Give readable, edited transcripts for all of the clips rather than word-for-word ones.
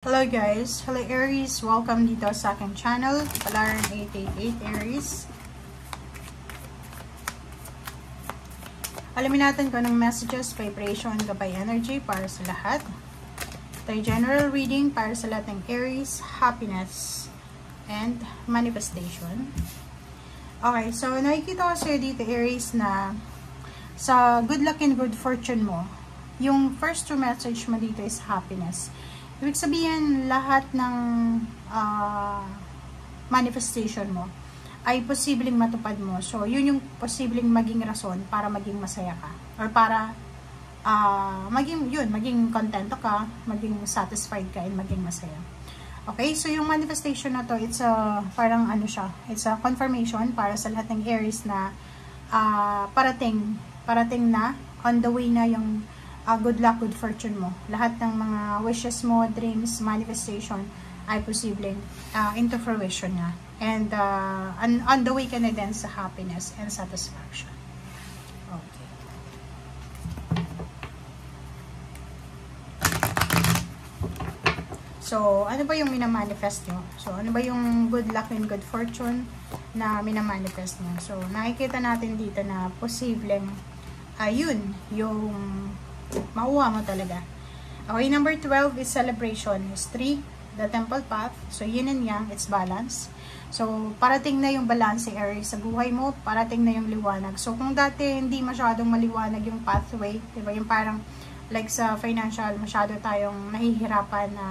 Hello guys! Hello Aries! Welcome dito sa aking channel, Palaran 888 Aries. Alamin natin kung anong messages, vibration, gabay energy para sa lahat. Ito ay general reading para sa lahat ng Aries, happiness, and manifestation. Okay, so nakikita ko sa'yo dito Aries na sa good luck and good fortune mo, yung first two message mo dito is happiness. Ibig sabihin, lahat ng manifestation mo ay posibleng matupad mo. So, yun yung posibleng maging rason para maging masaya ka. Or para maging kontento ka, maging satisfied ka, and maging masaya. Okay, so yung manifestation na to, it's a, parang ano siya, it's a confirmation para sa lahat ng Aries na parating na, on the way na yung good luck, good fortune mo. Lahat ng mga wishes mo, dreams, manifestation ay posibleng into fruition na. And on the way ka na din sa happiness and satisfaction. Okay. So, ano ba yung minamanifest nyo? So, ano ba yung good luck and good fortune na minamanifest nyo? So, nakikita natin dito na posibleng ayun, yung mauwa mo talaga. Okay, number 12 is celebration. Is 3, the temple path. So, yin and yang, it's balance. So, parating na yung balance Aries sa buhay mo, parating na yung liwanag. So, kung dati hindi masyadong maliwanag yung pathway, diba? Yung parang, like sa financial, masyado tayong nahihirapan na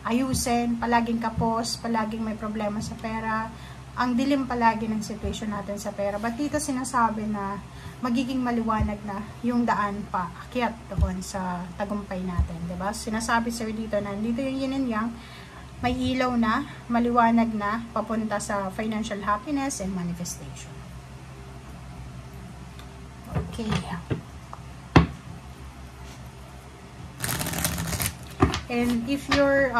ayusin, palaging kapos, palaging may problema sa pera, ang dilim palagi ng situation natin sa pera. But dito sinasabi na magiging maliwanag na yung daan pa akyat doon sa tagumpay natin, 'di ba? Sinasabi sa dito na dito yung yin and yang, may ilaw na, maliwanag na papunta sa financial happiness and manifestation. Okay. And if you're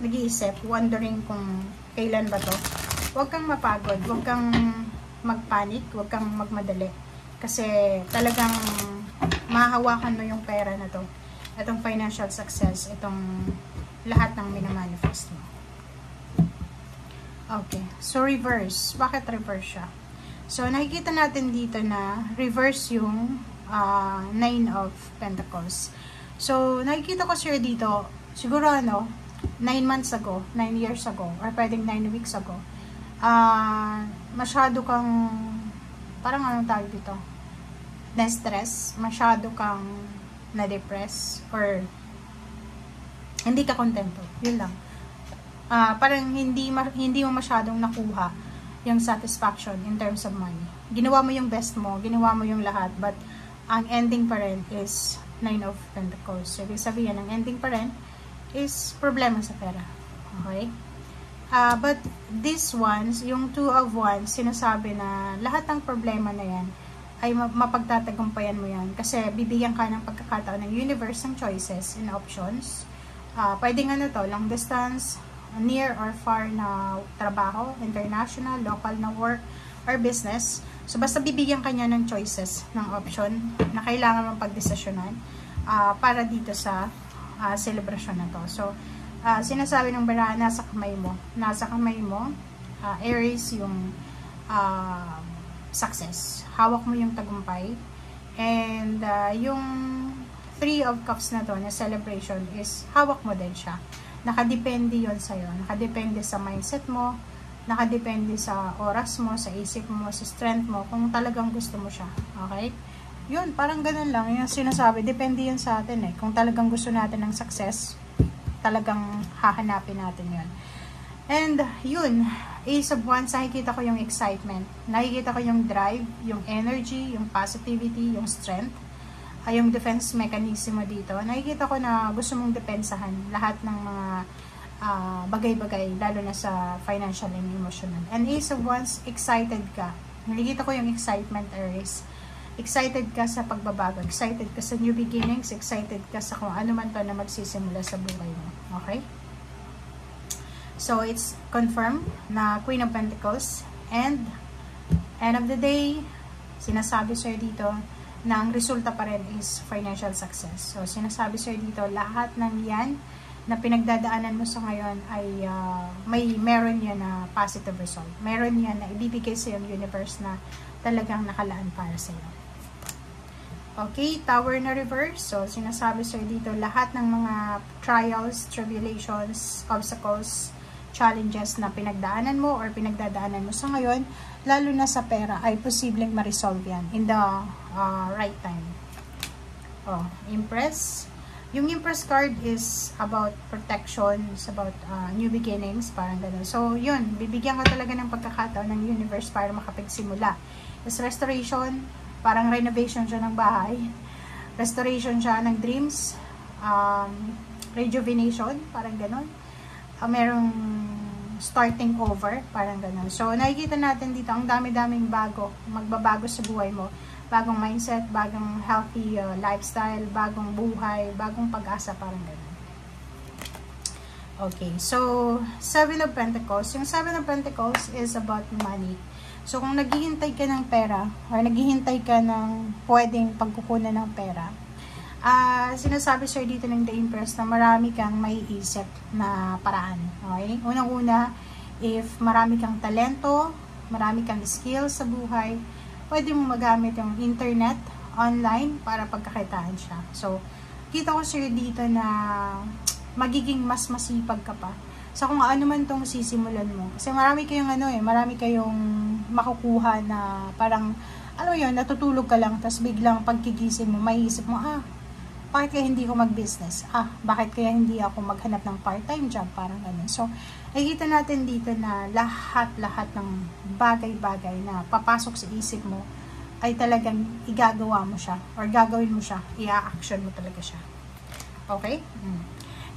nag-iisip, wondering kung kailan ba to, huwag kang mapagod, huwag kang magpanik, huwag kang magmadali. Kasi talagang mahahawakan mo yung pera na to. Itong financial success, itong lahat ng minamanifest mo. Okay, so reverse. Bakit reverse siya? So nakikita natin dito na reverse yung 9 of Pentacles. So nakikita ko sir dito, siguro 9 months ago, 9 years ago, or pwedeng 9 weeks ago, masyado kang, parang anong tawag dito, na-stress, masyado kang na-depress, or hindi ka kontento, yun lang. Parang hindi mo masyadong nakuha yung satisfaction in terms of money. Ginawa mo yung best mo, ginawa mo yung lahat, but ang ending pa rin is 9 of Pentacles. So, ibig sabihin, ang ending pa rin is problema sa pera. Okay? But this ones, yung 2 of Wands, sinasabi na lahat ng problema na yan ay mapagtatagumpayan mo yan. Kasi bibigyan ka ng pagkakataon ng universe ng choices and options. Pwedeng long distance, near or far na trabaho, international, local na work, or business. So, basta bibigyan ka niya ng choices, ng option na kailangan mong pagdesisyonan para dito sa celebration na to. So, sinasabi ng bara, nasa kamay mo. Nasa kamay mo, Aries, yung success. Hawak mo yung tagumpay. And yung 3 of Cups na to, na celebration, is hawak mo din siya. Nakadepende yon sa'yo. Nakadepende sa mindset mo, nakadepende sa oras mo, sa isip mo, sa strength mo, kung talagang gusto mo siya. Okay? Yun, parang ganun lang. Yung sinasabi, depende yun sa atin eh. Kung talagang gusto natin ng success, talagang hahanapin natin yun. And yun, Ace of Wands, nakikita ko yung excitement. Nakikita ko yung drive, yung energy, yung positivity, yung strength, yung defense mechanism mo dito. Nakikita ko na gusto mong depensahan lahat ng mga bagay-bagay, lalo na sa financial and emotional. And Ace of Wands, excited ka. Nakikita ko yung excitement, Aries. Excited ka sa pagbabago, excited ka sa new beginnings, excited ka sa kung ano man to na magsisimula sa buhay mo. Okay? So, it's confirmed na Queen of Pentacles, and end of the day, sinasabi sa'yo dito na ang resulta pa rin is financial success. So, sinasabi sa'yo dito, lahat ng yan na pinagdadaanan mo sa ngayon ay meron yan na positive result. Meron yan na ibibigay sa yung universe na talagang nakalaan para sa iyo. Okay, Tower na reverse. So, sinasabi sa'yo dito, lahat ng mga trials, tribulations, obstacles, challenges na pinagdaanan mo or pinagdadaanan mo sa ngayon, lalo na sa pera, ay posibleng ma-resolve yan in the right time. Oh, Empress. Yung Empress card is about protection, it's about new beginnings, parang gano'n. So, yun, bibigyan ka talaga ng pagkakataon ng universe para makapagsimula. Is restoration, parang renovation siya ng bahay. Restoration siya ng dreams, rejuvenation, parang gano'n. Merong starting over, parang gano'n. So, nakikita natin dito, ang dami-daming magbabago sa buhay mo. Bagong mindset, bagong healthy lifestyle, bagong buhay, bagong pag-asa, parang gano'n. Okay, so, Seven of Pentacles. Yung Seven of Pentacles is about money. So, kung naghihintay ka ng pera, or naghihintay ka ng pwedeng pagkukunan ng pera, sinasabi sir dito ng The Empress na marami kang maiisip na paraan. Okay? Unang-una, if marami kang talento, marami kang skills sa buhay, pwede mo magamit yung internet, online, para pagkakitaan siya. So, kita ko sir dito na magiging mas masipag ka pa. So, kung ano man itong sisimulan mo. Kasi marami kayong marami kayong makukuha na parang, yun, natutulog ka lang, tapos biglang pagkigising mo, maiisip mo, bakit kaya hindi ko mag-business? Bakit kaya hindi ako maghanap ng part-time job? Parang ganun. So, nakikita natin dito na lahat-lahat ng bagay-bagay na papasok sa isip mo ay talagang igagawa mo siya or gagawin mo siya, i-action mo talaga siya. Okay?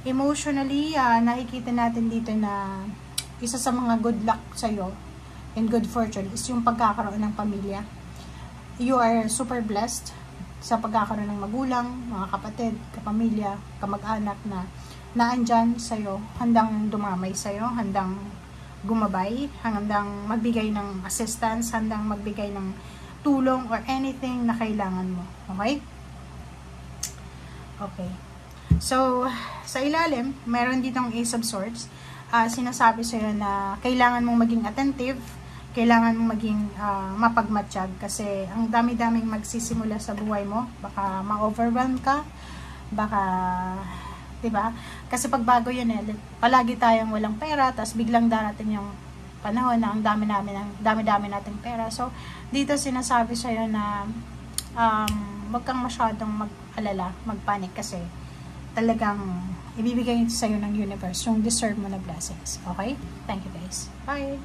Emotionally, nakikita natin dito na isa sa mga good luck sa'yo and good fortune is yung pagkakaroon ng pamilya. You are super blessed sa pagkakaroon ng magulang, mga kapatid, kapamilya, kamag-anak na naandyan sa'yo, handang dumamay sa'yo, handang gumabay, handang magbigay ng assistance, handang magbigay ng tulong or anything na kailangan mo. Okay? Okay. So, sa ilalim, meron ditong Ace of Swords. Sinasabi sa'yo na kailangan mong maging attentive, kailangan mong maging mapagmatsyag kasi ang dami-daming magsisimula sa buhay mo. Baka ma-overwhelm ka, baka, diba? Kasi pag bago yun palagi tayong walang pera, tapos biglang darating yung panahon na ang dami-dami nating pera. So, dito sinasabi sa'yo na wag kang masyadong mag-alala, mag-panic kasi talagang ibibigay sa'yo ng universe yung deserve mo na blessings. Okay? Thank you guys. Bye!